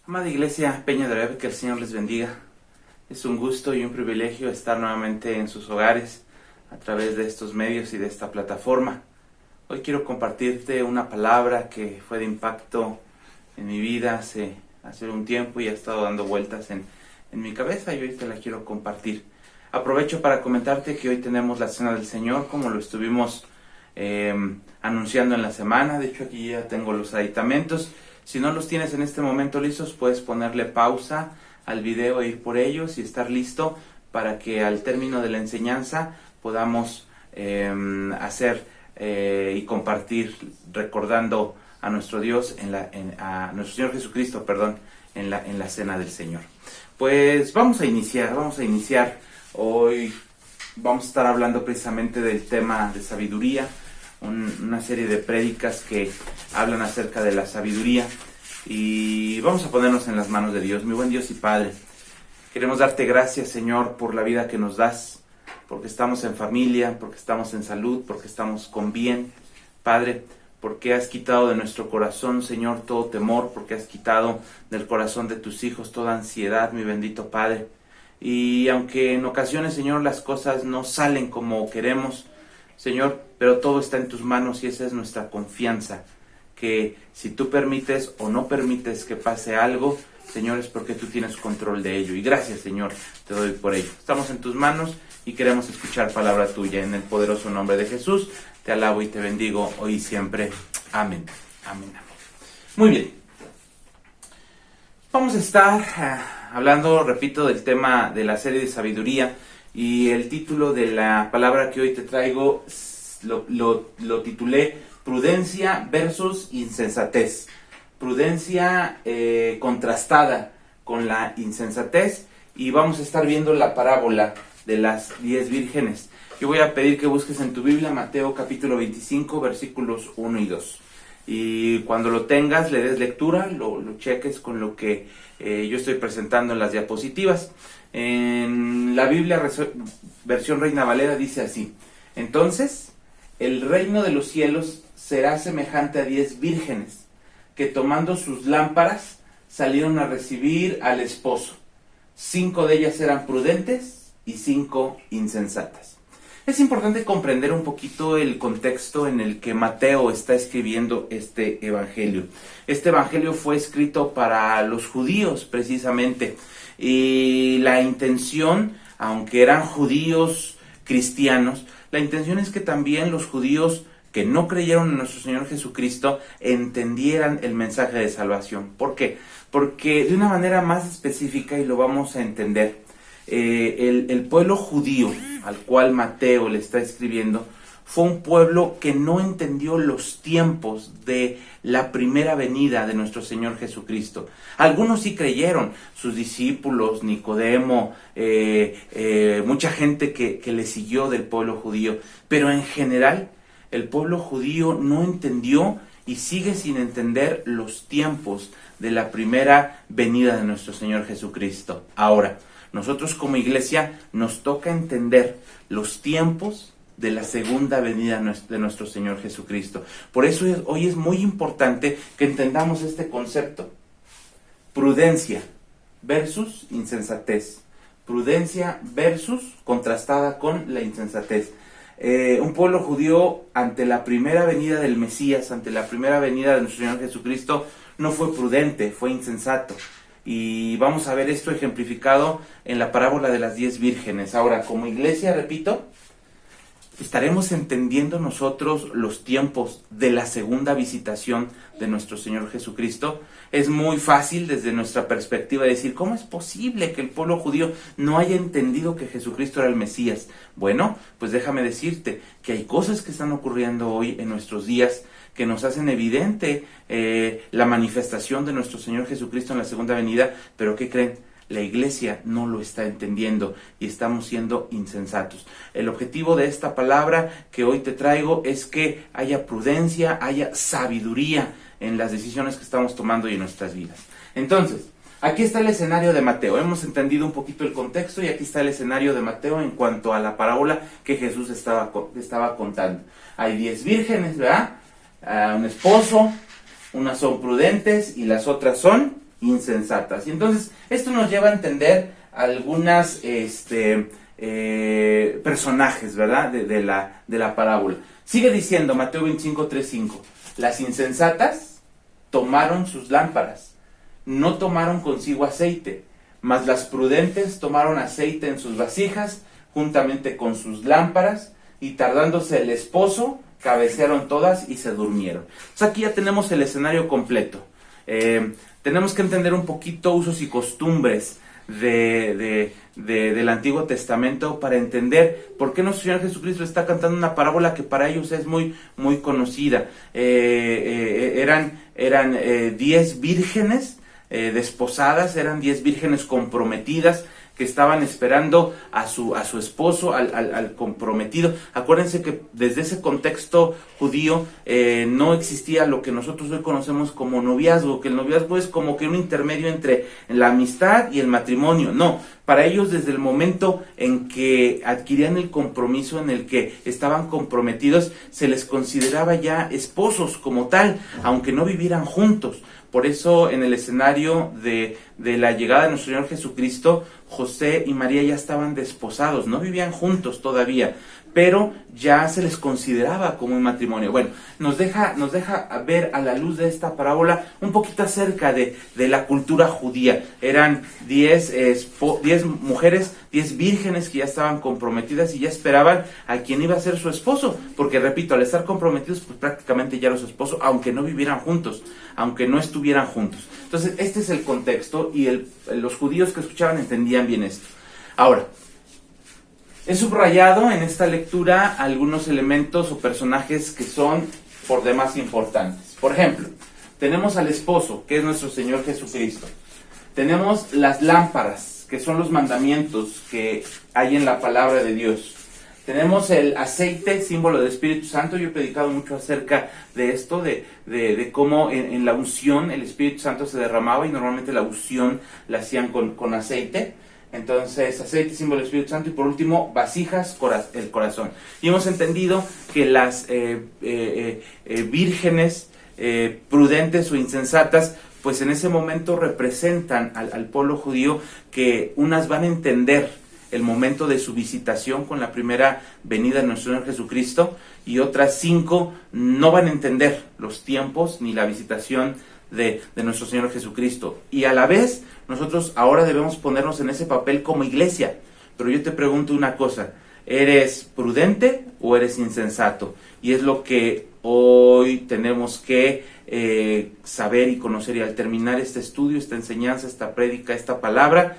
Amada Iglesia Peña de Oreb, que el Señor les bendiga. Es un gusto y un privilegio estar nuevamente en sus hogares a través de estos medios y de esta plataforma. Hoy quiero compartirte una palabra que fue de impacto en mi vida hace un tiempo y ha estado dando vueltas en mi cabeza y hoy te la quiero compartir. Aprovecho para comentarte que hoy tenemos la Cena del Señor, como lo estuvimos anunciando en la semana. De hecho, aquí ya tengo los aditamentos. Si no los tienes en este momento listos, puedes ponerle pausa al video e ir por ellos y estar listo para que al término de la enseñanza podamos hacer y compartir recordando a nuestro Dios, a nuestro Señor Jesucristo, en la Cena del Señor. Pues vamos a iniciar. Hoy vamos a estar hablando precisamente del tema de sabiduría, una serie de prédicas que hablan acerca de la sabiduría, y vamos a ponernos en las manos de Dios. Mi buen Dios y Padre, queremos darte gracias, Señor, por la vida que nos das, porque estamos en familia, porque estamos en salud, porque estamos con bien, Padre, porque has quitado de nuestro corazón, Señor, todo temor, porque has quitado del corazón de tus hijos toda ansiedad, mi bendito Padre. Y aunque en ocasiones, Señor, las cosas no salen como queremos, Señor, pero todo está en tus manos y esa es nuestra confianza, que si tú permites o no permites que pase algo, Señor, es porque tú tienes control de ello. Y gracias, Señor, te doy por ello. Estamos en tus manos y queremos escuchar palabra tuya. En el poderoso nombre de Jesús, te alabo y te bendigo hoy y siempre. Amén. Amén, amén. Muy bien. Vamos a estar hablando, repito, del tema de la serie de sabiduría. Y el título de la palabra que hoy te traigo lo titulé Prudencia versus insensatez. Prudencia contrastada con la insensatez. Y vamos a estar viendo la parábola de las 10 vírgenes. Yo voy a pedir que busques en tu Biblia Mateo capítulo 25 versículos 1 y 2. Y cuando lo tengas, le des lectura, lo cheques con lo que yo estoy presentando en las diapositivas. En la Biblia, versión Reina Valera, dice así: entonces, el reino de los cielos será semejante a 10 vírgenes, que tomando sus lámparas, salieron a recibir al esposo. 5 de ellas eran prudentes y 5 insensatas. Es importante comprender un poquito el contexto en el que Mateo está escribiendo este evangelio. Este evangelio fue escrito para los judíos, precisamente. Y la intención, aunque eran judíos cristianos, la intención es que también los judíos que no creyeron en nuestro Señor Jesucristo entendieran el mensaje de salvación. ¿Por qué? Porque de una manera más específica, y lo vamos a entender, el pueblo judío al cual Mateo le está escribiendo fue un pueblo que no entendió los tiempos de la primera venida de nuestro Señor Jesucristo. Algunos sí creyeron, sus discípulos, Nicodemo, mucha gente que le siguió del pueblo judío, pero en general el pueblo judío no entendió y sigue sin entender los tiempos de la primera venida de nuestro Señor Jesucristo. Ahora, nosotros como iglesia nos toca entender los tiempos de la segunda venida de nuestro Señor Jesucristo. Por eso hoy es muy importante que entendamos este concepto. Prudencia versus insensatez. Prudencia versus contrastada con la insensatez. Un pueblo judío ante la primera venida del Mesías, ante la primera venida de nuestro Señor Jesucristo, no fue prudente, fue insensato. Y vamos a ver esto ejemplificado en la parábola de las 10 vírgenes. Ahora, como iglesia, repito, estaremos entendiendo nosotros los tiempos de la segunda visitación de nuestro Señor Jesucristo. Es muy fácil desde nuestra perspectiva decir, ¿cómo es posible que el pueblo judío no haya entendido que Jesucristo era el Mesías? Bueno, pues déjame decirte que hay cosas que están ocurriendo hoy en nuestros días que nos hacen evidente la manifestación de nuestro Señor Jesucristo en la segunda venida, pero ¿qué creen? La iglesia no lo está entendiendo y estamos siendo insensatos. El objetivo de esta palabra que hoy te traigo es que haya prudencia, haya sabiduría en las decisiones que estamos tomando y en nuestras vidas. Entonces, aquí está el escenario de Mateo. Hemos entendido un poquito el contexto y aquí está el escenario de Mateo en cuanto a la parábola que Jesús estaba contando. Hay 10 vírgenes, ¿verdad? Un esposo, unas son prudentes y las otras son insensatas. Y entonces esto nos lleva a entender algunas personajes, ¿verdad? De la parábola. Sigue diciendo Mateo 25, 3, 5. Las insensatas tomaron sus lámparas, no tomaron consigo aceite, mas las prudentes tomaron aceite en sus vasijas, juntamente con sus lámparas, y tardándose el esposo, cabecearon todas y se durmieron. Entonces aquí ya tenemos el escenario completo. Tenemos que entender un poquito usos y costumbres del Antiguo Testamento para entender por qué nuestro Señor Jesucristo está cantando una parábola que para ellos es muy, muy conocida. Eran 10 vírgenes desposadas, eran 10 vírgenes comprometidas que estaban esperando a su esposo, al comprometido. Acuérdense que desde ese contexto judío no existía lo que nosotros hoy conocemos como noviazgo, que el noviazgo es como que un intermedio entre la amistad y el matrimonio. No, para ellos desde el momento en que adquirían el compromiso, en el que estaban comprometidos, se les consideraba ya esposos como tal, aunque no vivieran juntos. Por eso en el escenario de la llegada de nuestro Señor Jesucristo, José y María ya estaban desposados, no vivían juntos todavía, pero ya se les consideraba como un matrimonio. Bueno, nos deja ver a la luz de esta parábola un poquito acerca de la cultura judía. Eran 10 mujeres, 10 vírgenes que ya estaban comprometidas y ya esperaban a quien iba a ser su esposo, porque repito, al estar comprometidos, pues prácticamente ya era su esposo, aunque no vivieran juntos, aunque no estuvieran juntos. Entonces, este es el contexto y los judíos que escuchaban entendían bien esto. Ahora, he subrayado en esta lectura algunos elementos o personajes que son por demás importantes. Por ejemplo, tenemos al esposo, que es nuestro Señor Jesucristo. Tenemos las lámparas, que son los mandamientos que hay en la palabra de Dios. Tenemos el aceite, símbolo del Espíritu Santo. Yo he predicado mucho acerca de esto, de cómo en la unción el Espíritu Santo se derramaba y normalmente la unción la hacían con aceite. Entonces, aceite, símbolo del Espíritu Santo. Y por último, vasijas, el corazón. Y hemos entendido que las vírgenes prudentes o insensatas, pues en ese momento representan al pueblo judío, que unas van a entender el momento de su visitación con la primera venida de nuestro Señor Jesucristo, y otras 5 no van a entender los tiempos ni la visitación de nuestro Señor Jesucristo. Y a la vez, nosotros ahora debemos ponernos en ese papel como iglesia. Pero yo te pregunto una cosa: ¿eres prudente o eres insensato? Y es lo que hoy tenemos que saber y conocer. Y al terminar este estudio, esta enseñanza, esta prédica, esta palabra,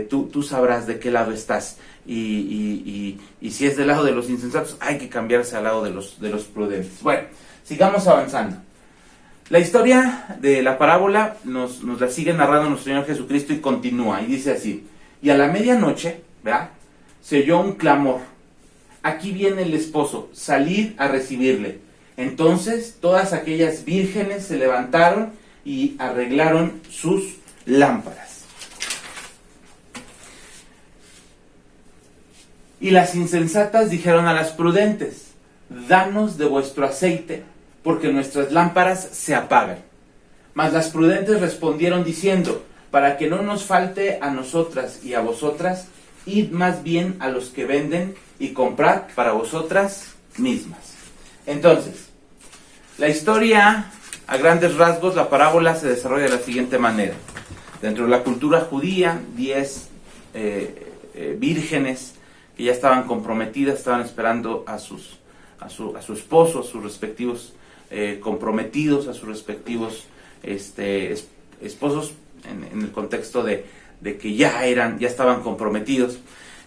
tú sabrás de qué lado estás. Y si es del lado de los insensatos, hay que cambiarse al lado de los prudentes. Bueno, sigamos avanzando. La historia de la parábola nos la sigue narrando nuestro Señor Jesucristo y continúa. Y dice así: y a la medianoche, ¿verdad?, se oyó un clamor: aquí viene el esposo, salid a recibirle. Entonces todas aquellas vírgenes se levantaron y arreglaron sus lámparas. Y las insensatas dijeron a las prudentes: danos de vuestro aceite, porque nuestras lámparas se apagan. Mas las prudentes respondieron diciendo: para que no nos falte a nosotras y a vosotras, id más bien a los que venden y comprad para vosotras mismas. Entonces, la historia, a grandes rasgos, la parábola se desarrolla de la siguiente manera. Dentro de la cultura judía, 10 vírgenes que ya estaban comprometidas, estaban esperando a su esposo, a sus respectivos comprometidos, a sus respectivos esposos, en el contexto de que ya estaban comprometidos.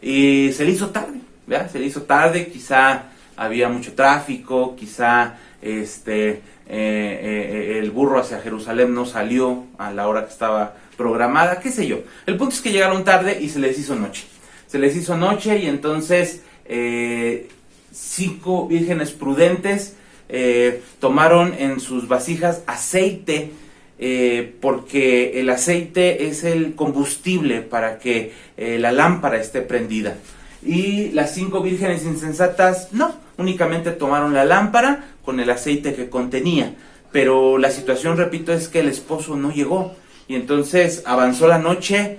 Y se le hizo tarde, ¿verdad? Se le hizo tarde, quizá había mucho tráfico, quizá el burro hacia Jerusalén no salió a la hora que estaba programada, qué sé yo. El punto es que llegaron tarde y se les hizo noche. Se les hizo noche y entonces 5 vírgenes prudentes tomaron en sus vasijas aceite, porque el aceite es el combustible para que la lámpara esté prendida. Y las 5 vírgenes insensatas no, únicamente tomaron la lámpara con el aceite que contenía. pero la situación, repito, es que el esposo no llegó. Y entonces avanzó la noche,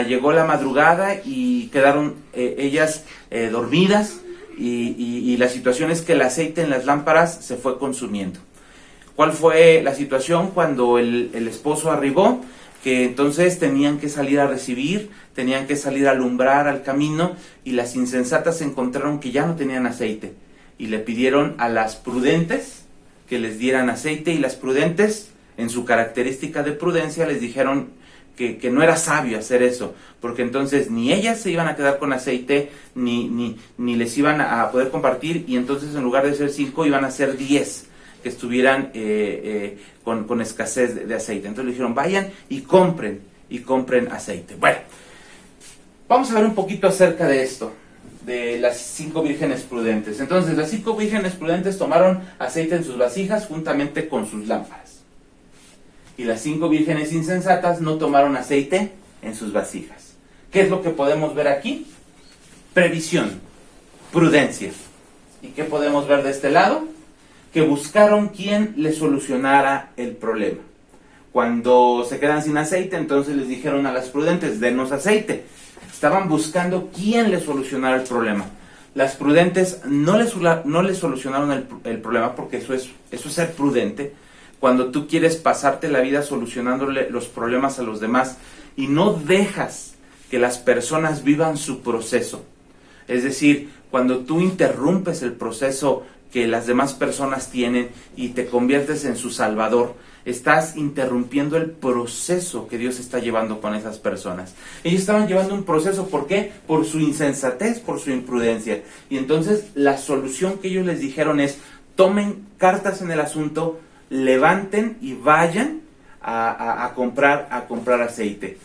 llegó la madrugada y quedaron ellas dormidas, y la situación es que el aceite en las lámparas se fue consumiendo. ¿Cuál fue la situación cuando el esposo arribó? Que entonces tenían que salir a recibir, tenían que salir a alumbrar al camino, y las insensatas encontraron que ya no tenían aceite, y le pidieron a las prudentes que les dieran aceite, y las prudentes, en su característica de prudencia, les dijeron que no era sabio hacer eso, porque entonces ni ellas se iban a quedar con aceite, ni les iban a poder compartir, y entonces en lugar de ser 5 iban a ser 10 que estuvieran con escasez de aceite. Entonces le dijeron, vayan y compren aceite. Bueno, vamos a ver un poquito acerca de esto, de las 5 vírgenes prudentes. Entonces las 5 vírgenes prudentes tomaron aceite en sus vasijas juntamente con sus lámparas. Y las 5 vírgenes insensatas no tomaron aceite en sus vasijas. ¿Qué es lo que podemos ver aquí? Previsión, prudencia. ¿Y qué podemos ver de este lado? Que buscaron quien les solucionara el problema. Cuando se quedan sin aceite, entonces les dijeron a las prudentes, denos aceite. Estaban buscando quién les solucionara el problema. Las prudentes no les solucionaron el problema, porque eso es ser prudente. Cuando tú quieres pasarte la vida solucionándole los problemas a los demás y no dejas que las personas vivan su proceso. Es decir, cuando tú interrumpes el proceso que las demás personas tienen y te conviertes en su salvador, estás interrumpiendo el proceso que Dios está llevando con esas personas. Ellos estaban llevando un proceso, ¿por qué? Por su insensatez, por su imprudencia. Y entonces la solución que ellos les dijeron es, tomen cartas en el asunto, levanten y vayan a comprar aceite.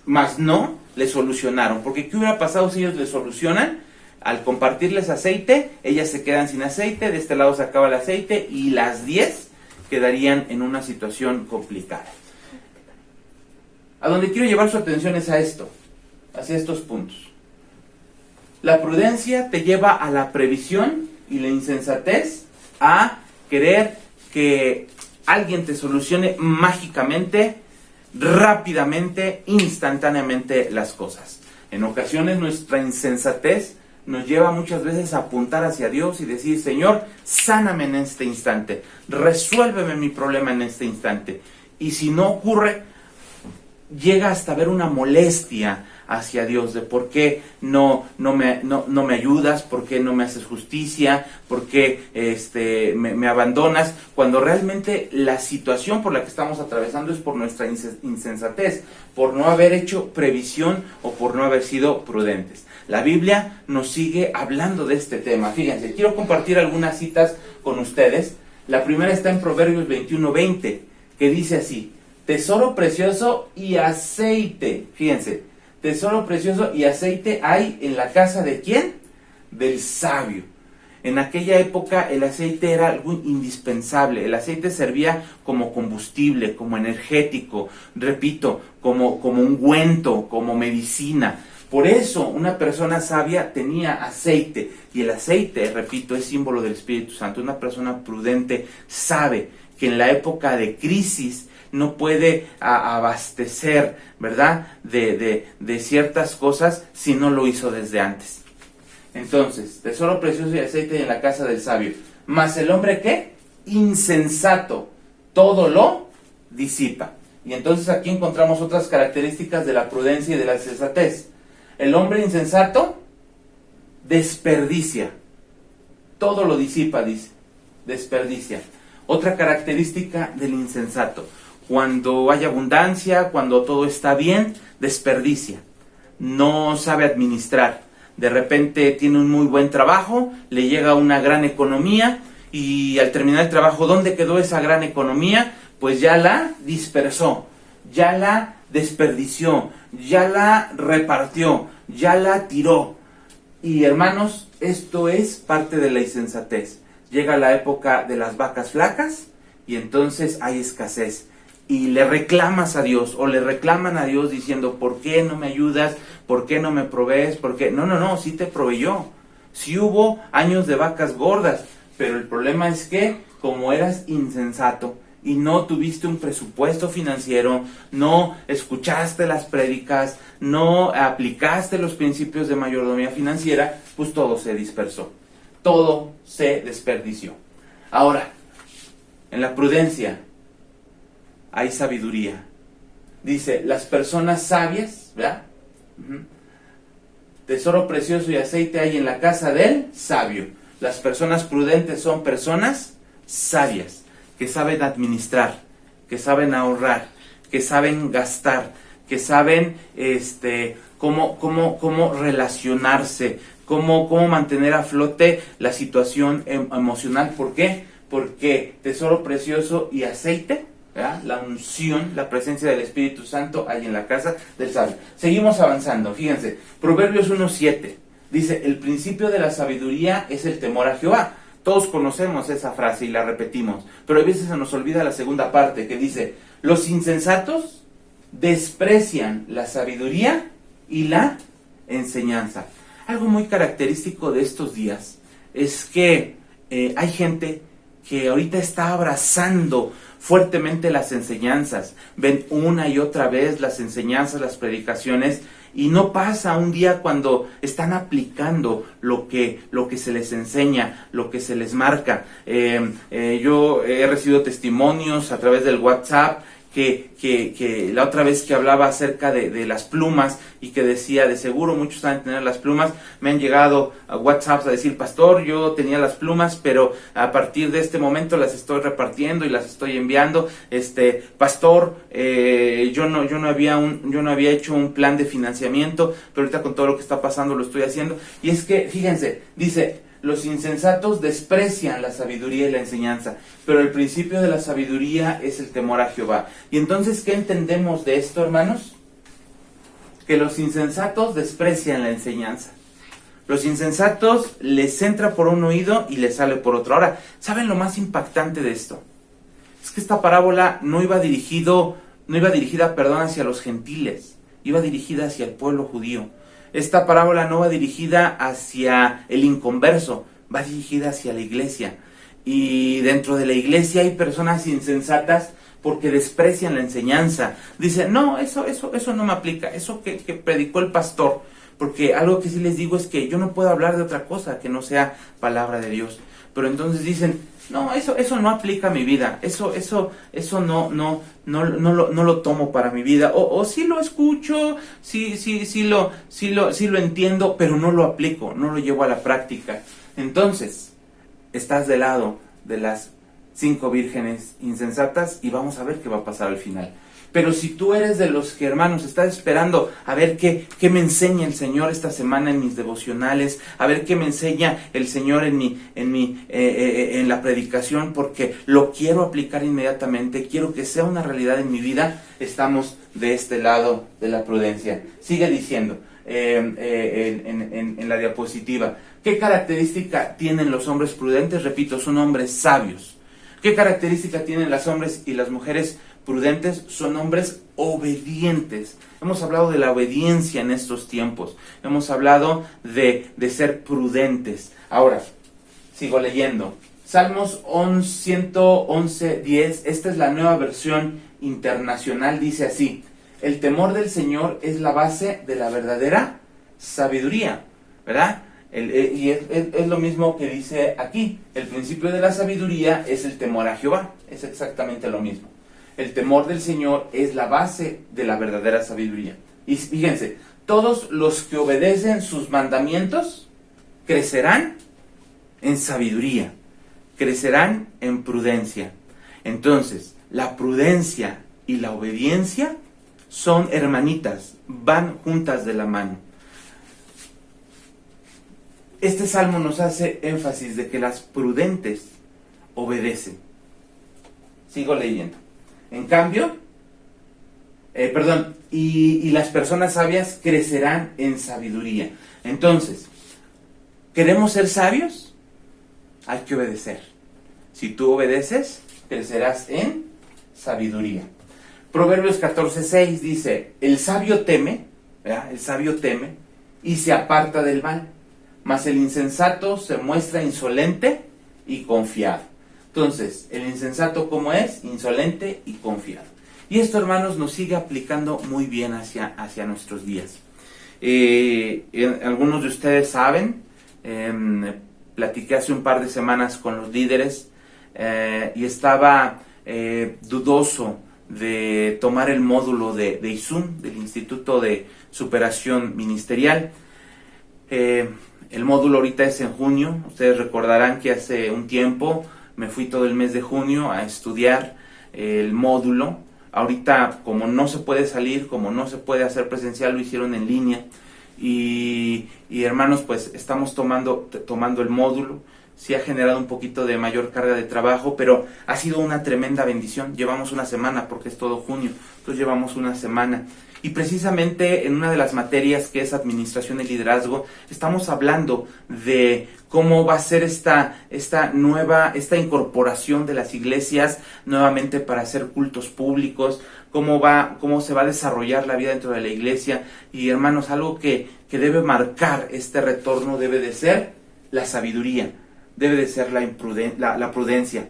Mas no le solucionaron, porque ¿qué hubiera pasado si ellos le solucionan? Al compartirles aceite, ellas se quedan sin aceite, de este lado se acaba el aceite y las 10 quedarían en una situación complicada. A donde quiero llevar su atención es a esto, hacia estos puntos. La prudencia te lleva a la previsión y la insensatez a querer que alguien te solucione mágicamente, rápidamente, instantáneamente las cosas. En ocasiones nuestra insensatez nos lleva muchas veces a apuntar hacia Dios y decir, Señor, sáname en este instante, resuélveme mi problema en este instante. Y si no ocurre, llega hasta haber una molestia hacia Dios de por qué no me ayudas, por qué no me haces justicia, por qué me abandonas, cuando realmente la situación por la que estamos atravesando es por nuestra insensatez, por no haber hecho previsión o por no haber sido prudentes. La Biblia nos sigue hablando de este tema. Fíjense, quiero compartir algunas citas con ustedes. La primera está en Proverbios 21:20, que dice así: tesoro precioso y aceite. Fíjense, tesoro precioso y aceite hay en la casa ¿de quién? Del sabio. En aquella época el aceite era algo indispensable. El aceite servía como combustible, como energético, repito, como ungüento, como medicina. Por eso una persona sabia tenía aceite, y el aceite, repito, es símbolo del Espíritu Santo. Una persona prudente sabe que en la época de crisis no puede abastecer, ¿verdad?, de ciertas cosas si no lo hizo desde antes. Entonces, tesoro precioso y aceite en la casa del sabio. Mas el hombre, ¿qué? Insensato, todo lo disipa. Y entonces aquí encontramos otras características de la prudencia y de la sensatez. El hombre insensato desperdicia, todo lo disipa, dice, desperdicia. Otra característica del insensato: cuando hay abundancia, cuando todo está bien, desperdicia, no sabe administrar. De repente tiene un muy buen trabajo, le llega una gran economía, y al terminar el trabajo, ¿dónde quedó esa gran economía? Pues ya la dispersó, ya la desperdició, ya la repartió, ya la tiró. Y hermanos, esto es parte de la insensatez. Llega la época de las vacas flacas y entonces hay escasez. Y le reclamas a Dios, o le reclaman a Dios diciendo, ¿por qué no me ayudas? ¿Por qué no me provees? ¿Por qué? No, sí te proveyó. Sí hubo años de vacas gordas, pero el problema es que como eras insensato y no tuviste un presupuesto financiero, no escuchaste las prédicas, no aplicaste los principios de mayordomía financiera, pues todo se dispersó, todo se desperdició. Ahora, en la prudencia hay sabiduría. Dice, las personas sabias, ¿verdad? Tesoro precioso y aceite hay en la casa del sabio. Las personas prudentes son personas sabias, que saben administrar, que saben ahorrar, que saben gastar, que saben cómo relacionarse, cómo mantener a flote la situación emocional. ¿Por qué? Porque tesoro precioso y aceite, ¿verdad? La unción, la presencia del Espíritu Santo hay en la casa del sabio. Seguimos avanzando, fíjense, Proverbios 1:7 dice, el principio de la sabiduría es el temor a Jehová. Todos conocemos esa frase y la repetimos, pero a veces se nos olvida la segunda parte que dice, los insensatos desprecian la sabiduría y la enseñanza. Algo muy característico de estos días es que hay gente que ahorita está abrazando fuertemente las enseñanzas, ven una y otra vez las enseñanzas, las predicaciones, y no pasa un día cuando están aplicando lo que se les enseña, lo que se les marca. Yo he recibido testimonios a través del WhatsApp que la otra vez que hablaba acerca de las plumas y que decía, de seguro muchos saben tener las plumas, me han llegado a WhatsApp a decir, pastor, yo tenía las plumas, pero a partir de este momento las estoy repartiendo y las estoy enviando, pastor, yo no había hecho un plan de financiamiento, pero ahorita con todo lo que está pasando lo estoy haciendo. Y es que, fíjense, dice, los insensatos desprecian la sabiduría y la enseñanza, pero el principio de la sabiduría es el temor a Jehová. Y entonces, ¿qué entendemos de esto, hermanos? Que los insensatos desprecian la enseñanza. Los insensatos les entra por un oído y les sale por otro. Ahora, ¿saben lo más impactante de esto? Es que esta parábola no iba dirigida, hacia los gentiles, iba dirigida hacia el pueblo judío. Esta parábola no va dirigida hacia el inconverso, va dirigida hacia la iglesia. Y dentro de la iglesia hay personas insensatas porque desprecian la enseñanza. Dicen, no, eso no me aplica, eso que predicó el pastor. Porque algo que sí les digo es que yo no puedo hablar de otra cosa que no sea palabra de Dios. Pero entonces dicen, no, eso no aplica a mi vida, eso no lo tomo para mi vida, o sí lo escucho, sí lo entiendo, pero no lo aplico, no lo llevo a la práctica. Entonces, estás del lado de las 5 vírgenes insensatas y vamos a ver qué va a pasar al final. Pero si tú eres de los que, hermanos, estás esperando a ver qué me enseña el Señor esta semana en mis devocionales, a ver qué me enseña el Señor en la predicación, porque lo quiero aplicar inmediatamente, quiero que sea una realidad en mi vida, estamos de este lado de la prudencia. Sigue diciendo en la diapositiva, ¿qué característica tienen los hombres prudentes? Repito, son hombres sabios. ¿Qué característica tienen los hombres y las mujeres prudentes? Son hombres obedientes. Hemos hablado de la obediencia en estos tiempos. Hemos hablado de ser prudentes. Ahora, sigo leyendo. Salmos 111:10. Esta es la nueva versión internacional. Dice así: el temor del Señor es la base de la verdadera sabiduría. ¿Verdad? Y es lo mismo que dice aquí. El principio de la sabiduría es el temor a Jehová. Es exactamente lo mismo. El temor del Señor es la base de la verdadera sabiduría. Y fíjense, todos los que obedecen sus mandamientos crecerán en sabiduría, crecerán en prudencia. Entonces, la prudencia y la obediencia son hermanitas, van juntas de la mano. Este salmo nos hace énfasis de que las prudentes obedecen. Sigo leyendo. En cambio, y las personas sabias crecerán en sabiduría. Entonces, ¿queremos ser sabios? Hay que obedecer. Si tú obedeces, crecerás en sabiduría. Proverbios 14:6 dice, el sabio teme, ¿verdad? El sabio teme y se aparta del mal, mas el insensato se muestra insolente y confiado. Entonces, el insensato, ¿cómo es? Insolente y confiado. Y esto, hermanos, nos sigue aplicando muy bien hacia nuestros días. Algunos de ustedes saben, platiqué hace un par de semanas con los líderes y estaba dudoso de tomar el módulo de ISUM, del Instituto de Superación Ministerial. El módulo ahorita es en junio. Ustedes recordarán que hace un tiempo me fui todo el mes de junio a estudiar el módulo. Ahorita, como no se puede salir, como no se puede hacer presencial, lo hicieron en línea. Y hermanos, pues estamos tomando el módulo. Sí ha generado un poquito de mayor carga de trabajo, pero ha sido una tremenda bendición. Llevamos una semana, porque es todo junio, entonces llevamos una semana. Y precisamente en una de las materias, que es Administración y Liderazgo, estamos hablando de cómo va a ser esta incorporación de las iglesias nuevamente para hacer cultos públicos, cómo se va a desarrollar la vida dentro de la iglesia. Y hermanos, algo que debe marcar este retorno debe de ser la sabiduría, debe de ser la prudencia.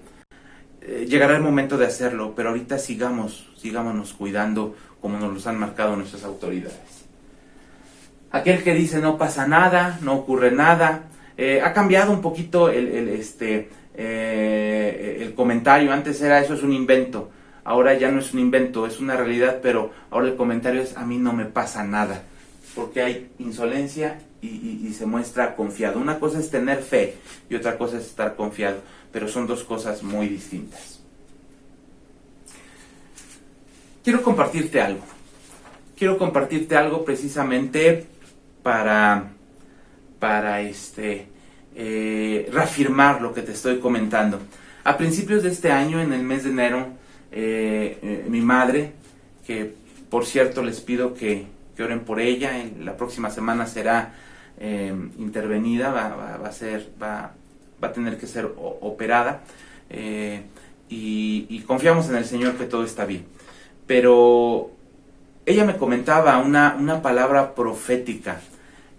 Llegará el momento de hacerlo, pero ahorita sigámonos cuidando como nos los han marcado nuestras autoridades. Aquel que dice no pasa nada, no ocurre nada, ha cambiado un poquito el comentario. Antes era eso es un invento, ahora ya no es un invento, es una realidad, pero ahora el comentario es a mí no me pasa nada, porque hay insolencia y se muestra confiado. Una cosa es tener fe y otra cosa es estar confiado, pero son dos cosas muy distintas. Quiero compartirte algo precisamente para reafirmar lo que te estoy comentando. A principios de este año, en el mes de enero, mi madre, que por cierto les pido que oren por ella, en la próxima semana será intervenida, va a tener que ser operada, y confiamos en el Señor que todo está bien. Pero ella me comentaba una palabra profética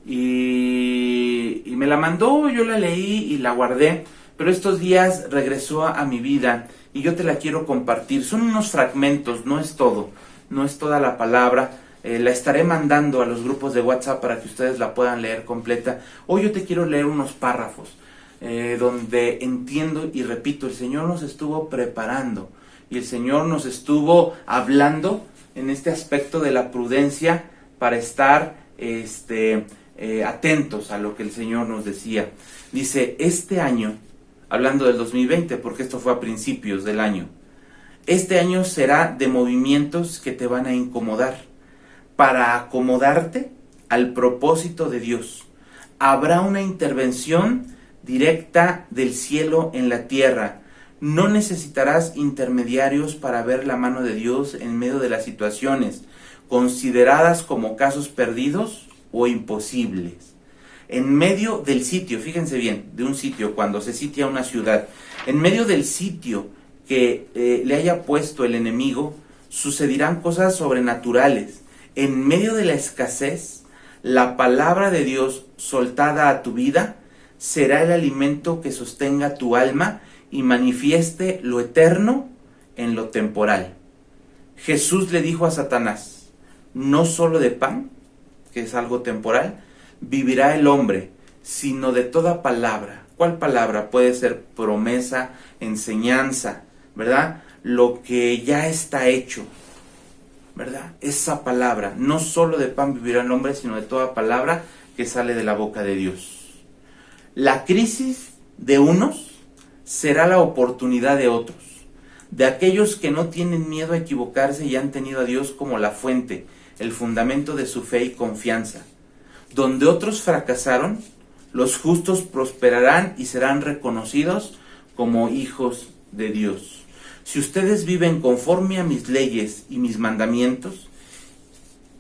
y me la mandó, yo la leí y la guardé, pero estos días regresó a mi vida y yo te la quiero compartir. Son unos fragmentos, no es todo, no es toda la palabra. La estaré mandando a los grupos de WhatsApp para que ustedes la puedan leer completa. Hoy yo te quiero leer unos párrafos donde entiendo y repito, el Señor nos estuvo preparando y el Señor nos estuvo hablando en este aspecto de la prudencia para estar atentos a lo que el Señor nos decía. Dice, este año, hablando del 2020, porque esto fue a principios del año, este año será de movimientos que te van a incomodar, para acomodarte al propósito de Dios. Habrá una intervención directa del cielo en la tierra. No necesitarás intermediarios para ver la mano de Dios en medio de las situaciones consideradas como casos perdidos o imposibles. En medio del sitio, fíjense bien, de un sitio, cuando se sitia una ciudad, en medio del sitio que le haya puesto el enemigo, sucederán cosas sobrenaturales. En medio de la escasez, la palabra de Dios soltada a tu vida será el alimento que sostenga tu alma y manifieste lo eterno en lo temporal. Jesús le dijo a Satanás, no solo de pan, que es algo temporal, vivirá el hombre, sino de toda palabra. ¿Cuál palabra? Puede ser promesa, enseñanza, ¿verdad? Lo que ya está hecho, ¿verdad? Esa palabra, no solo de pan vivirá el hombre, sino de toda palabra que sale de la boca de Dios. La crisis de unos será la oportunidad de otros, de aquellos que no tienen miedo a equivocarse y han tenido a Dios como la fuente, el fundamento de su fe y confianza. Donde otros fracasaron, los justos prosperarán y serán reconocidos como hijos de Dios. Si ustedes viven conforme a mis leyes y mis mandamientos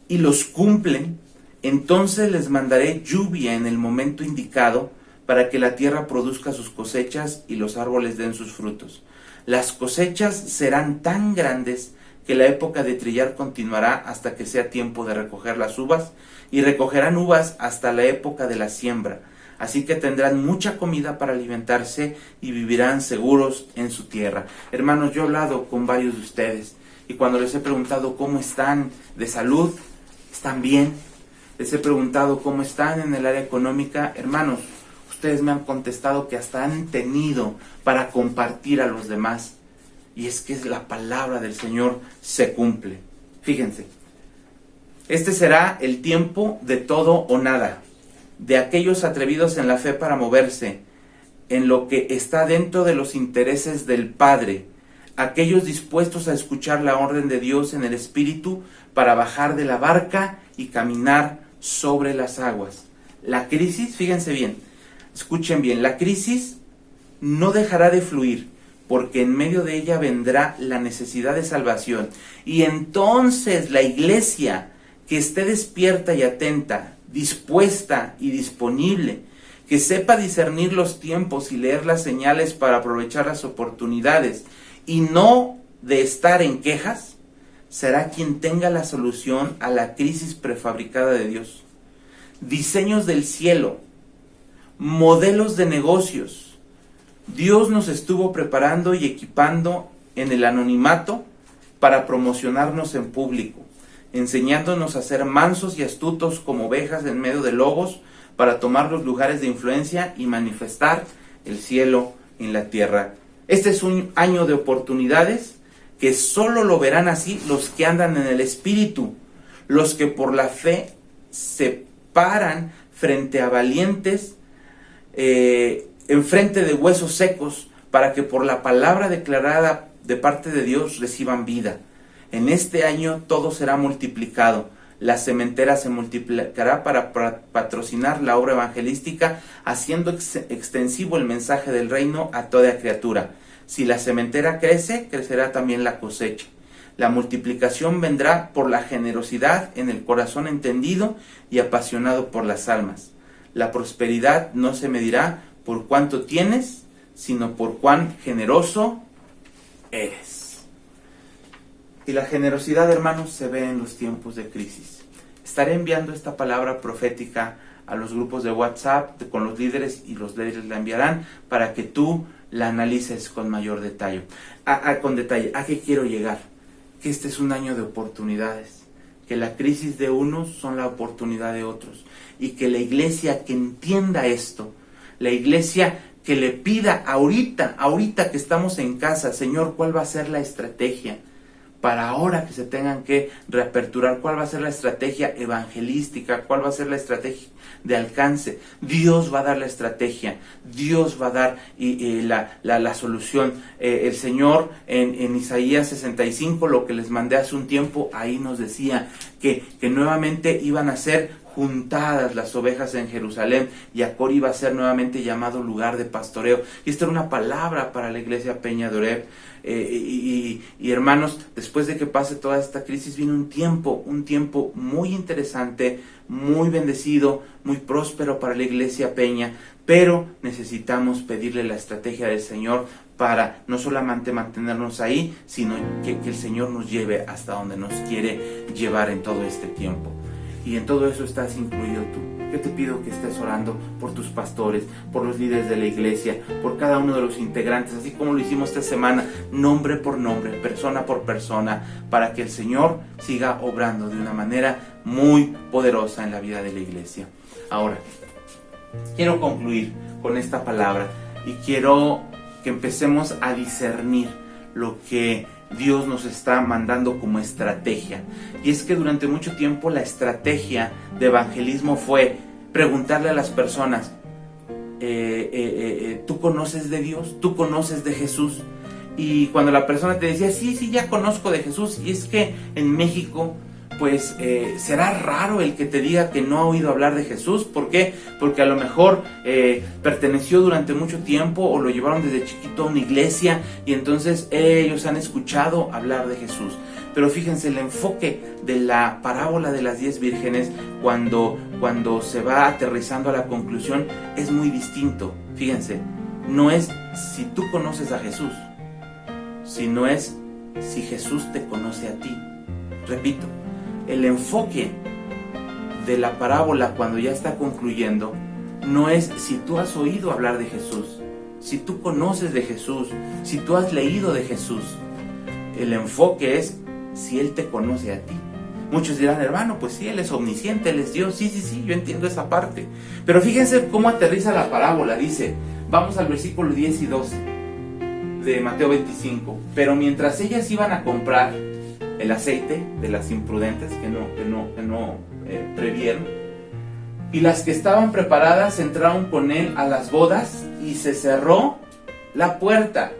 y los cumplen, entonces les mandaré lluvia en el momento indicado para que la tierra produzca sus cosechas y los árboles den sus frutos. Las cosechas serán tan grandes que la época de trillar continuará hasta que sea tiempo de recoger las uvas, y recogerán uvas hasta la época de la siembra. Así que tendrán mucha comida para alimentarse y vivirán seguros en su tierra. Hermanos, yo he hablado con varios de ustedes y cuando les he preguntado cómo están de salud, ¿están bien? Les he preguntado cómo están en el área económica. Hermanos, ustedes me han contestado que hasta han tenido para compartir a los demás. Y es que la palabra del Señor se cumple. Fíjense, este será el tiempo de todo o nada, de aquellos atrevidos en la fe para moverse en lo que está dentro de los intereses del Padre, aquellos dispuestos a escuchar la orden de Dios en el Espíritu para bajar de la barca y caminar sobre las aguas. La crisis, fíjense bien, escuchen bien, la crisis no dejará de fluir, porque en medio de ella vendrá la necesidad de salvación. Y entonces la iglesia que esté despierta y atenta, dispuesta y disponible, que sepa discernir los tiempos y leer las señales para aprovechar las oportunidades, y no de estar en quejas, será quien tenga la solución a la crisis prefabricada de Dios. Diseños del cielo, modelos de negocios. Dios nos estuvo preparando y equipando en el anonimato para promocionarnos en público, enseñándonos a ser mansos y astutos como ovejas en medio de lobos, para tomar los lugares de influencia y manifestar el cielo en la tierra. Este es un año de oportunidades que solo lo verán así los que andan en el Espíritu, los que por la fe se paran frente a valientes, enfrente de huesos secos, para que por la palabra declarada de parte de Dios reciban vida. En este año todo será multiplicado. La cementera se multiplicará para patrocinar la obra evangelística, haciendo extensivo el mensaje del reino a toda criatura. Si la cementera crece, crecerá también la cosecha. La multiplicación vendrá por la generosidad en el corazón entendido y apasionado por las almas. La prosperidad no se medirá por cuánto tienes, sino por cuán generoso eres. Y la generosidad, hermanos, se ve en los tiempos de crisis. Estaré enviando esta palabra profética a los grupos de WhatsApp con los líderes, y los líderes la enviarán para que tú la analices con mayor detalle. Con detalle. ¿A qué quiero llegar? Que este es un año de oportunidades, que la crisis de unos son la oportunidad de otros, y que la iglesia que entienda esto, la iglesia que le pida ahorita que estamos en casa, Señor, ¿cuál va a ser la estrategia para ahora que se tengan que reaperturar? ¿Cuál va a ser la estrategia evangelística? ¿Cuál va a ser la estrategia de alcance? Dios va a dar la estrategia, Dios va a dar la solución. El Señor en Isaías 65, lo que les mandé hace un tiempo, ahí nos decía que nuevamente iban a ser juntadas las ovejas en Jerusalén, y Acor iba a ser nuevamente llamado lugar de pastoreo. Y esta era una palabra para la iglesia Peña de Oreb. Y hermanos, después de que pase toda esta crisis, viene un tiempo muy interesante, muy bendecido, muy próspero para la iglesia Peña, pero necesitamos pedirle la estrategia del Señor para no solamente mantenernos ahí, sino que el Señor nos lleve hasta donde nos quiere llevar en todo este tiempo. Y en todo eso estás incluido tú. Yo te pido que estés orando por tus pastores, por los líderes de la iglesia, por cada uno de los integrantes, así como lo hicimos esta semana, nombre por nombre, persona por persona, para que el Señor siga obrando de una manera muy poderosa en la vida de la iglesia. Ahora, quiero concluir con esta palabra y quiero que empecemos a discernir lo que Dios nos está mandando como estrategia. Y es que durante mucho tiempo la estrategia de evangelismo fue preguntarle a las personas, ¿tú conoces de Dios? ¿Tú conoces de Jesús? Y cuando la persona te decía, sí, ya conozco de Jesús, y es que en México, pues será raro el que te diga que no ha oído hablar de Jesús. ¿Por qué? Porque a lo mejor perteneció durante mucho tiempo o lo llevaron desde chiquito a una iglesia y entonces ellos han escuchado hablar de Jesús. Pero fíjense, el enfoque de la parábola de las 10 vírgenes, cuando se va aterrizando a la conclusión, es muy distinto. Fíjense, no es si tú conoces a Jesús, sino es si Jesús te conoce a ti. Repito, el enfoque de la parábola cuando ya está concluyendo no es si tú has oído hablar de Jesús, si tú conoces de Jesús, si tú has leído de Jesús. El enfoque es si Él te conoce a ti. Muchos dirán, hermano, pues sí, Él es omnisciente, Él es Dios. Sí, yo entiendo esa parte. Pero fíjense cómo aterriza la parábola. Dice, vamos al versículo 10 y 12 de Mateo 25. Pero mientras ellas iban a comprar el aceite de las imprudentes que no previeron, y las que estaban preparadas entraron con él a las bodas y se cerró la puerta.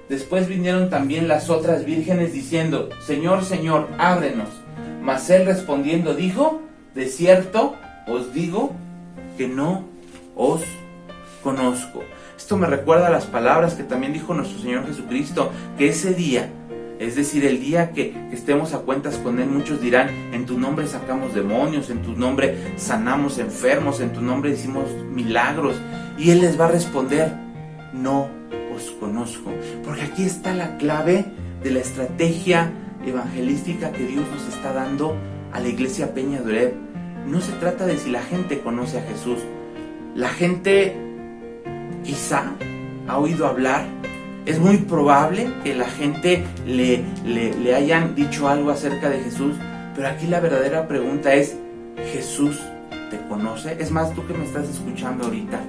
Después vinieron también las otras vírgenes diciendo, Señor, Señor, ábrenos. Mas él respondiendo dijo, de cierto os digo que no os conozco. Esto me recuerda a las palabras que también dijo nuestro Señor Jesucristo, que ese día, es decir, el día que estemos a cuentas con Él, muchos dirán, en tu nombre sacamos demonios, en tu nombre sanamos enfermos, en tu nombre hicimos milagros. Y Él les va a responder, no os conozco. Porque aquí está la clave de la estrategia evangelística que Dios nos está dando a la iglesia Peña de Oreb. No se trata de si la gente conoce a Jesús. La gente quizá ha oído hablar. Es muy probable que la gente le hayan dicho algo acerca de Jesús, pero aquí la verdadera pregunta es, ¿Jesús te conoce? Es más, tú que me estás escuchando ahorita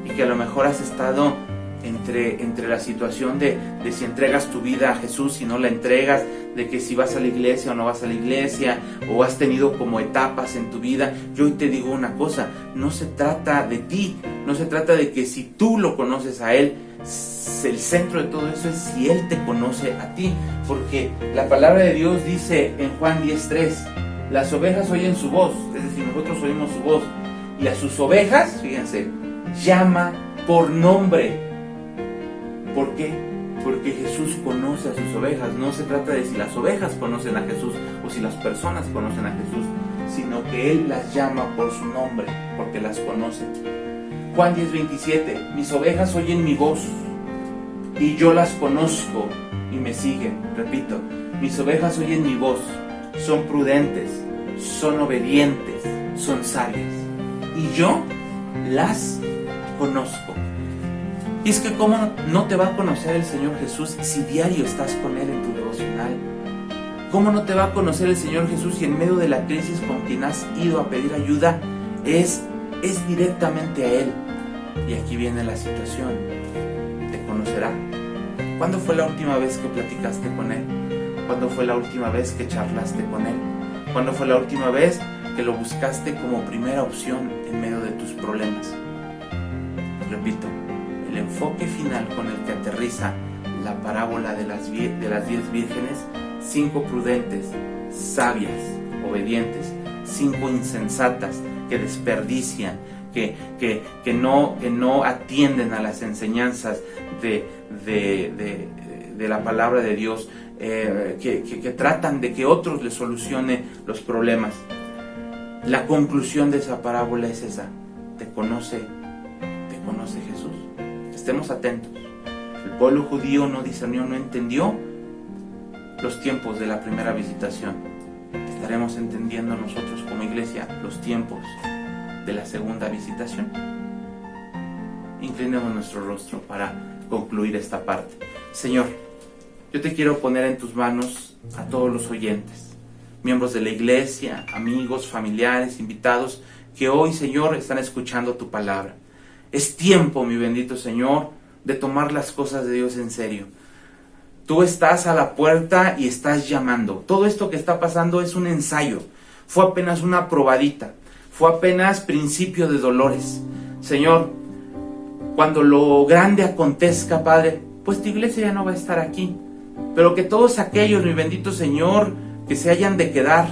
y que a lo mejor has estado entre la situación de si entregas tu vida a Jesús, si no la entregas, de que si vas a la iglesia o no vas a la iglesia, o has tenido como etapas en tu vida. Yo hoy te digo una cosa, no se trata de ti, no se trata de que si tú lo conoces a Él. El centro de todo eso es si Él te conoce a ti, porque la palabra de Dios dice en Juan 10:3, las ovejas oyen su voz, es decir, nosotros oímos su voz, y a sus ovejas, fíjense, llama por nombre. ¿Por qué? Porque Jesús conoce a sus ovejas. No se trata de si las ovejas conocen a Jesús o si las personas conocen a Jesús, sino que Él las llama por su nombre, porque las conoce. Juan 10:27, mis ovejas oyen mi voz y yo las conozco y me siguen. Repito, mis ovejas oyen mi voz, son prudentes, son obedientes, son sabias y yo las conozco. Y es que ¿cómo no te va a conocer el Señor Jesús si diario estás con Él en tu devocional? ¿Cómo no te va a conocer el Señor Jesús si en medio de la crisis con quien has ido a pedir ayuda es directamente a Él? Y aquí viene la situación. ¿Te conocerá? ¿Cuándo fue la última vez que platicaste con Él? ¿Cuándo fue la última vez que charlaste con Él? ¿Cuándo fue la última vez que lo buscaste como primera opción en medio de tus problemas? Repito, el enfoque final con el que aterriza la parábola de las 10 vírgenes, 5 prudentes, sabias, obedientes, 5 insensatas que desperdician, que no atienden a las enseñanzas de la palabra de Dios, que tratan de que otros les solucionen los problemas. La conclusión de esa parábola es esa: ¿te conoce Jesús? Estemos atentos. El pueblo judío no discernió, no entendió los tiempos de la primera visitación. Estaremos entendiendo nosotros como iglesia los tiempos de la segunda visitación. Inclinemos nuestro rostro para concluir esta parte. Señor, yo te quiero poner en tus manos a todos los oyentes, miembros de la iglesia, amigos, familiares, invitados, que hoy, Señor, están escuchando tu palabra. Es tiempo, mi bendito Señor, de tomar las cosas de Dios en serio. Tú estás a la puerta y estás llamando. Todo esto que está pasando es un ensayo. Fue apenas una probadita. Fue apenas principio de dolores. Señor, cuando lo grande acontezca, Padre, pues tu iglesia ya no va a estar aquí. Pero que todos aquellos, mi bendito Señor, que se hayan de quedar,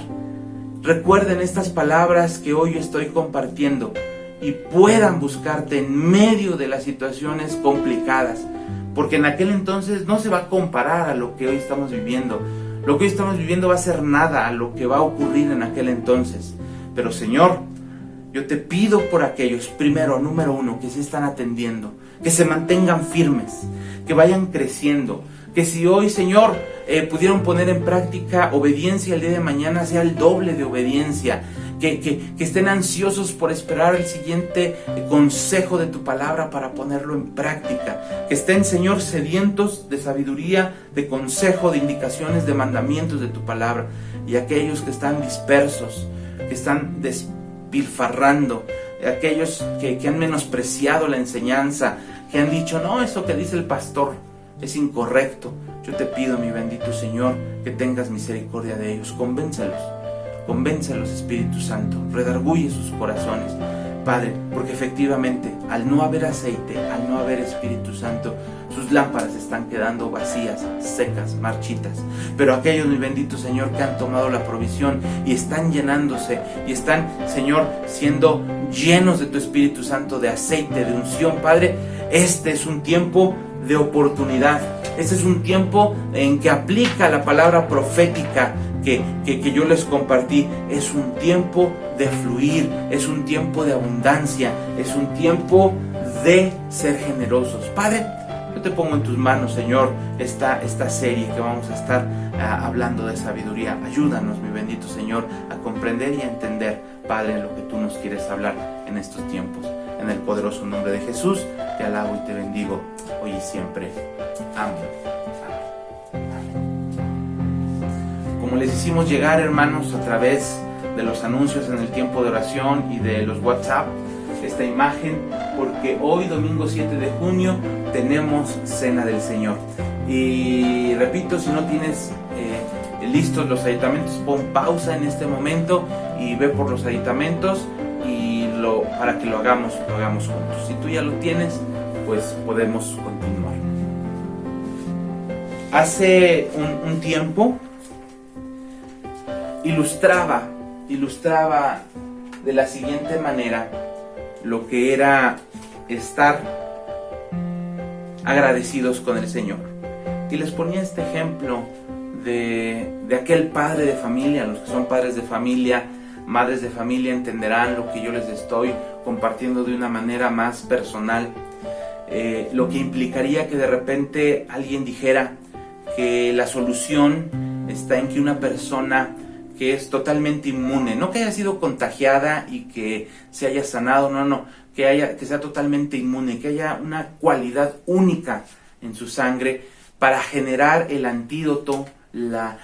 recuerden estas palabras que hoy estoy compartiendo y puedan buscarte en medio de las situaciones complicadas. Porque en aquel entonces no se va a comparar a lo que hoy estamos viviendo. Lo que hoy estamos viviendo va a ser nada a lo que va a ocurrir en aquel entonces. Pero Señor, yo te pido por aquellos, primero, número uno, que se están atendiendo, que se mantengan firmes, que vayan creciendo, que si hoy, Señor, pudieron poner en práctica obediencia el día de mañana, sea el doble de obediencia, que estén ansiosos por esperar el siguiente consejo de tu palabra para ponerlo en práctica, que estén, Señor, sedientos de sabiduría, de consejo, de indicaciones, de mandamientos de tu palabra. Y aquellos que están dispersos, que están despilfarrando, aquellos que han menospreciado la enseñanza, que han dicho, no, eso que dice el pastor es incorrecto. Yo te pido, mi bendito Señor, que tengas misericordia de ellos. Convéncelos, Espíritu Santo, redarguye sus corazones, Padre, porque efectivamente, al no haber aceite, al no haber Espíritu Santo, sus lámparas están quedando vacías, secas, marchitas. Pero aquellos, mi bendito Señor, que han tomado la provisión y están llenándose y están, Señor, siendo llenos de tu Espíritu Santo, de aceite, de unción, Padre, este es un tiempo de oportunidad. Este es un tiempo en que aplica la palabra profética que yo les compartí. Es un tiempo de fluir, es un tiempo de abundancia, es un tiempo de ser generosos. Padre, yo te pongo en tus manos, Señor, esta serie que vamos a estar hablando de sabiduría. Ayúdanos, mi bendito Señor, a comprender y a entender, Padre, lo que tú nos quieres hablar en estos tiempos. En el poderoso nombre de Jesús, te alabo y te bendigo, hoy y siempre. Amén. Como les hicimos llegar, hermanos, a través de los anuncios en el tiempo de oración y de los WhatsApp, esta imagen, porque hoy, domingo 7 de junio, tenemos Cena del Señor. Y repito, si no tienes listos los aditamentos, pon pausa en este momento y ve por los aditamentos para que lo hagamos juntos. Si tú ya lo tienes, pues podemos continuar. Hace un tiempo ilustraba de la siguiente manera lo que era estar agradecidos con el Señor. Y les ponía este ejemplo de aquel padre de familia. Los que son padres de familia, madres de familia, entenderán lo que yo les estoy compartiendo de una manera más personal. Lo que implicaría que de repente alguien dijera que la solución está en que una persona que es totalmente inmune, no que haya sido contagiada y que se haya sanado, no, que sea totalmente inmune, que haya una cualidad única en su sangre para generar el antídoto, la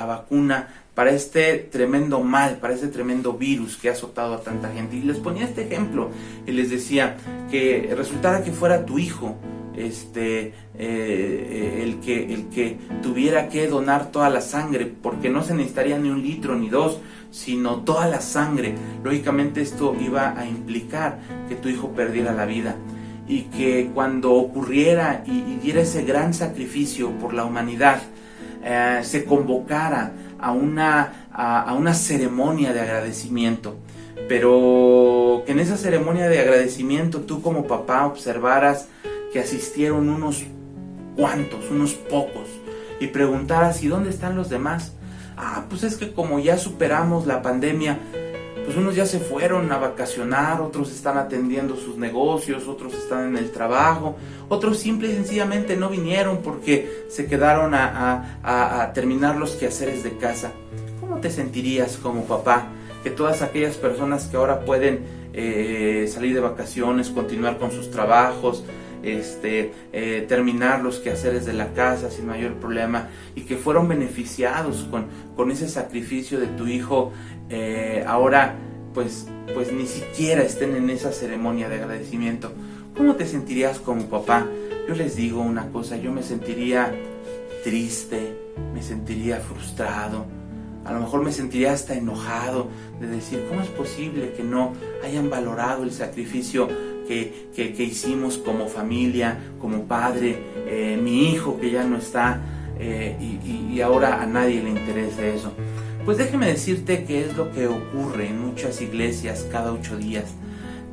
vacuna para este tremendo mal, para este tremendo virus que ha azotado a tanta gente. Y les ponía este ejemplo y les decía que resultara que fuera tu hijo el que tuviera que donar toda la sangre, porque no se necesitaría ni 1 litro ni 2, sino toda la sangre. Lógicamente esto iba a implicar que tu hijo perdiera la vida, y que cuando ocurriera y diera ese gran sacrificio por la humanidad, se convocara a una ceremonia de agradecimiento, pero que en esa ceremonia de agradecimiento tú como papá observaras que asistieron unos cuantos, unos pocos, y preguntaras, ¿y dónde están los demás? Pues es que como ya superamos la pandemia, pues unos ya se fueron a vacacionar, otros están atendiendo sus negocios, otros están en el trabajo, otros simple y sencillamente no vinieron porque se quedaron a terminar los quehaceres de casa. ¿Cómo te sentirías como papá que todas aquellas personas que ahora pueden salir de vacaciones, continuar con sus trabajos, terminar los quehaceres de la casa sin mayor problema, y que fueron beneficiados con ese sacrificio de tu hijo, ahora pues ni siquiera estén en esa ceremonia de agradecimiento? ¿Cómo te sentirías como papá? Yo les digo una cosa, yo me sentiría triste, me sentiría frustrado, a lo mejor me sentiría hasta enojado de decir, ¿cómo es posible que no hayan valorado el sacrificio que hicimos como familia, como padre, mi hijo que ya no está, y ahora a nadie le interesa eso? Pues déjeme decirte que es lo que ocurre en muchas iglesias cada 8 días,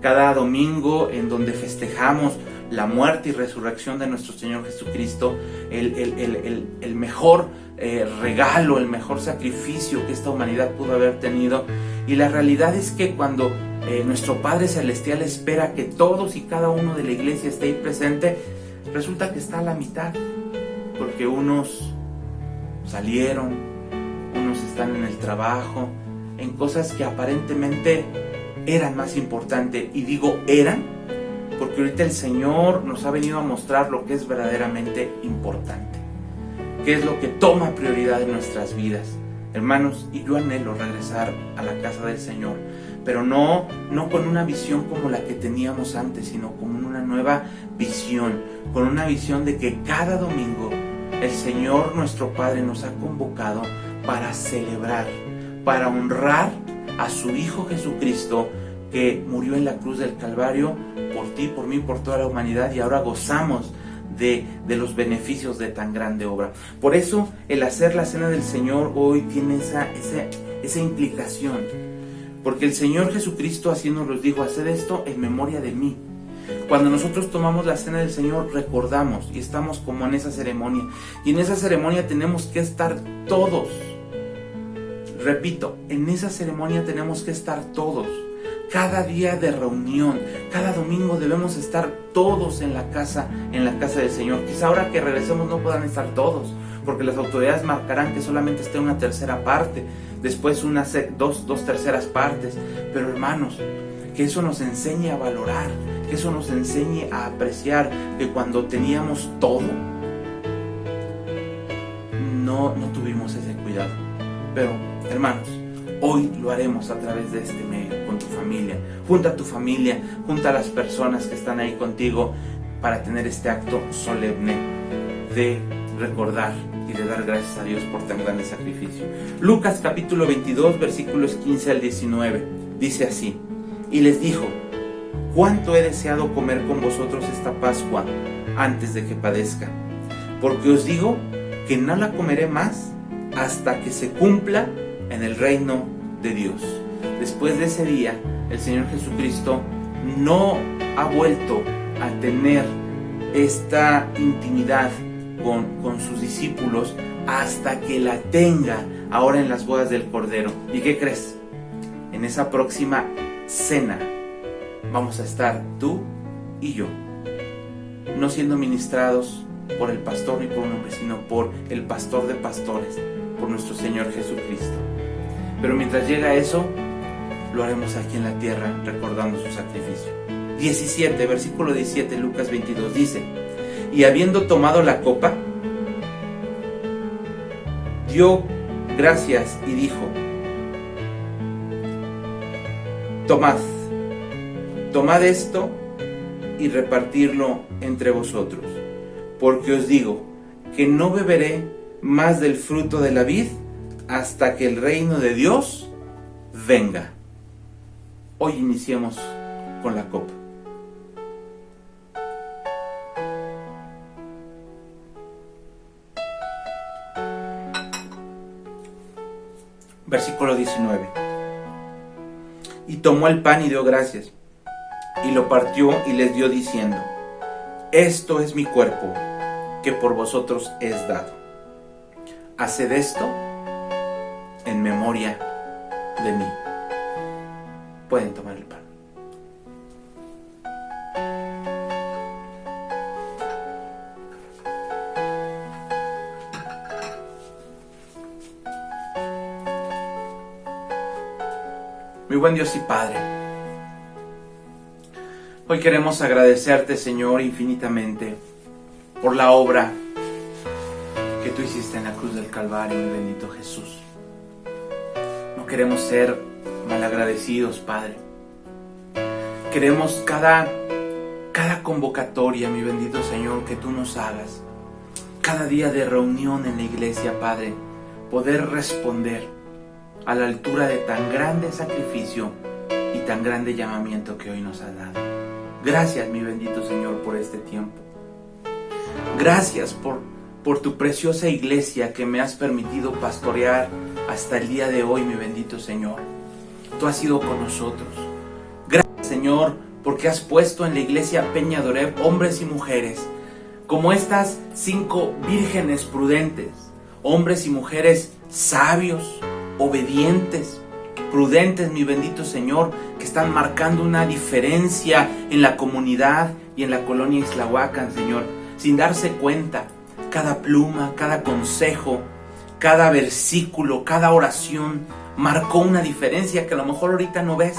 cada domingo, en donde festejamos la muerte y resurrección de nuestro Señor Jesucristo, el mejor regalo, el mejor sacrificio que esta humanidad pudo haber tenido. Y la realidad es que cuando nuestro Padre Celestial espera que todos y cada uno de la iglesia esté ahí presente, resulta que está a la mitad, porque unos salieron, unos están en el trabajo, en cosas que aparentemente eran más importantes. Y digo eran, porque ahorita el Señor nos ha venido a mostrar lo que es verdaderamente importante, qué es lo que toma prioridad en nuestras vidas. Hermanos, y yo anhelo regresar a la casa del Señor, pero no con una visión como la que teníamos antes, sino con una nueva visión, con una visión de que cada domingo el Señor nuestro Padre nos ha convocado para celebrar, para honrar a su Hijo Jesucristo, que murió en la cruz del Calvario por ti, por mí, por toda la humanidad, y ahora gozamos de los beneficios de tan grande obra. Por eso el hacer la cena del Señor hoy tiene esa implicación, porque el Señor Jesucristo así nos los dijo: haced esto en memoria de mí. Cuando nosotros tomamos la cena del Señor, recordamos y estamos como en esa ceremonia, y en esa ceremonia tenemos que estar todos. Repito, en esa ceremonia tenemos que estar todos. Cada día de reunión, cada domingo debemos estar todos en la casa del Señor. Quizá ahora que regresemos no puedan estar todos, porque las autoridades marcarán que solamente esté una tercera parte, después dos terceras partes. Pero hermanos, que eso nos enseñe a valorar, que eso nos enseñe a apreciar, que cuando teníamos todo, no tuvimos ese cuidado. Pero hermanos, hoy lo haremos a través de este medio, con tu familia. Junta a tu familia, junta a las personas que están ahí contigo para tener este acto solemne de recordar y de dar gracias a Dios por tan grande sacrificio. Lucas capítulo 22, versículos 15 al 19, dice así: y les dijo: cuánto he deseado comer con vosotros esta Pascua antes de que padezca, porque os digo que no la comeré más hasta que se cumpla en el reino de Dios. Después de ese día, el Señor Jesucristo no ha vuelto a tener esta intimidad con sus discípulos hasta que la tenga ahora en las bodas del Cordero. ¿Y qué crees? En esa próxima cena vamos a estar tú y yo, no siendo ministrados por el pastor ni por un hombre, sino por el pastor de pastores, por nuestro Señor Jesucristo. Pero mientras llega eso, lo haremos aquí en la tierra, recordando su sacrificio. 17, versículo 17, Lucas 22, dice: y habiendo tomado la copa, dio gracias y dijo: tomad esto y repartirlo entre vosotros, porque os digo que no beberé más del fruto de la vid hasta que el reino de Dios venga. Hoy iniciemos con la copa. Versículo 19. Y tomó el pan y dio gracias, y lo partió y les dio diciendo: esto es mi cuerpo, que por vosotros es dado. Haced esto en memoria de mí. Pueden tomar el pan. Mi buen Dios y Padre, hoy queremos agradecerte, Señor, infinitamente por la obra que tú hiciste en la cruz del Calvario, mi bendito Jesús. No queremos ser malagradecidos, Padre. Queremos cada convocatoria, mi bendito Señor, que tú nos hagas, cada día de reunión en la iglesia, Padre, poder responder a la altura de tan grande sacrificio y tan grande llamamiento que hoy nos has dado. Gracias, mi bendito Señor, por este tiempo. Gracias por tu preciosa iglesia que me has permitido pastorear hasta el día de hoy, mi bendito Señor. Tú has sido con nosotros. Gracias, Señor, porque has puesto en la iglesia Peña de Oreb hombres y mujeres como estas 5 vírgenes prudentes, hombres y mujeres sabios, obedientes, prudentes, mi bendito Señor, que están marcando una diferencia en la comunidad y en la colonia Ixtlahuacán, Señor, sin darse cuenta. Cada pluma, cada consejo, cada versículo, cada oración marcó una diferencia que a lo mejor ahorita no ves.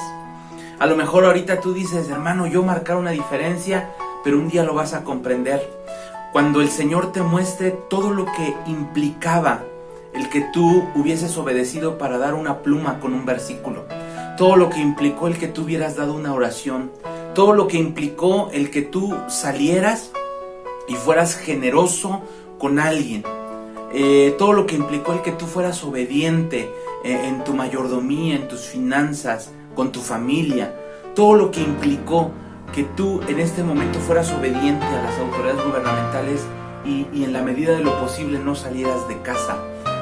A lo mejor ahorita tú dices, hermano, yo marcar una diferencia, pero un día lo vas a comprender. Cuando el Señor te muestre todo lo que implicaba el que tú hubieses obedecido para dar una pluma con un versículo, todo lo que implicó el que tú hubieras dado una oración, todo lo que implicó el que tú salieras y fueras generoso con alguien, todo lo que implicó el que tú fueras obediente en tu mayordomía, en tus finanzas, con tu familia, todo lo que implicó que tú en este momento fueras obediente a las autoridades gubernamentales y en la medida de lo posible no salieras de casa.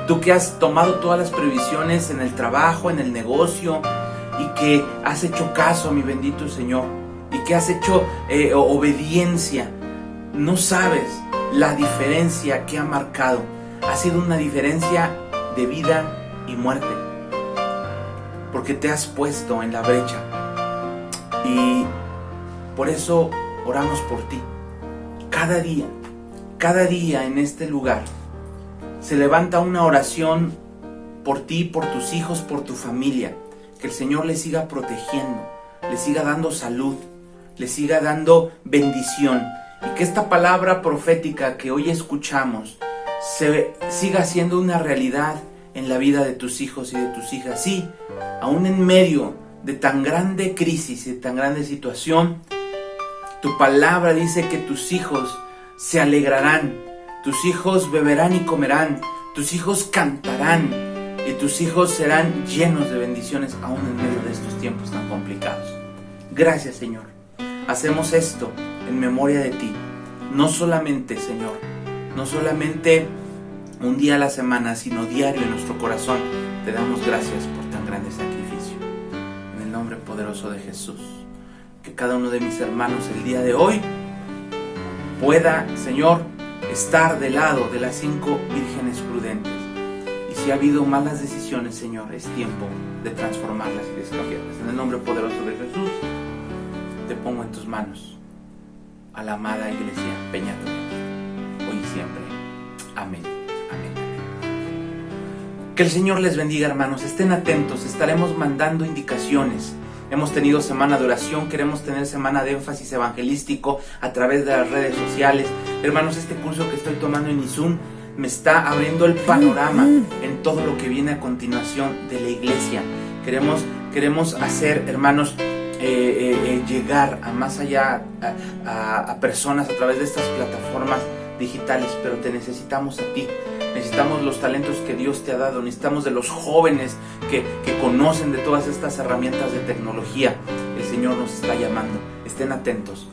Tú que has tomado todas las previsiones en el trabajo, en el negocio, y que has hecho caso a mi bendito Señor, y que has hecho obediencia, no sabes la diferencia que ha marcado. Ha sido una diferencia de vida y muerte, porque te has puesto en la brecha, y por eso oramos por ti. Cada día en este lugar se levanta una oración por ti, por tus hijos, por tu familia. Que el Señor les siga protegiendo, les siga dando salud, les siga dando bendición, y que esta palabra profética que hoy escuchamos siga siendo una realidad en la vida de tus hijos y de tus hijas. Sí, aún en medio de tan grande crisis y de tan grande situación, tu palabra dice que tus hijos se alegrarán, tus hijos beberán y comerán, tus hijos cantarán, y tus hijos serán llenos de bendiciones aún en medio de estos tiempos tan complicados. Gracias, Señor. Hacemos esto en memoria de ti. No solamente, Señor, no solamente un día a la semana, sino diario en nuestro corazón. Te damos gracias por tan grande sacrificio. En el nombre poderoso de Jesús. Que cada uno de mis hermanos el día de hoy pueda, Señor, estar del lado de las 5 vírgenes prudentes. Y si ha habido malas decisiones, Señor, es tiempo de transformarlas y de cambiarlas. En el nombre poderoso de Jesús, te pongo en tus manos a la amada iglesia Peñato, hoy y siempre. Amén. Amén. Que el Señor les bendiga, hermanos. Estén atentos, estaremos mandando indicaciones. Hemos tenido semana de oración, queremos tener semana de énfasis evangelístico a través de las redes sociales. Hermanos, este curso que estoy tomando en ISUM me está abriendo el panorama en todo lo que viene a continuación de la iglesia. Queremos hacer, hermanos, llegar a más allá a personas a través de estas plataformas digitales, pero te necesitamos a ti. Necesitamos los talentos que Dios te ha dado, necesitamos de los jóvenes que conocen de todas estas herramientas de tecnología. El Señor nos está llamando. Estén atentos.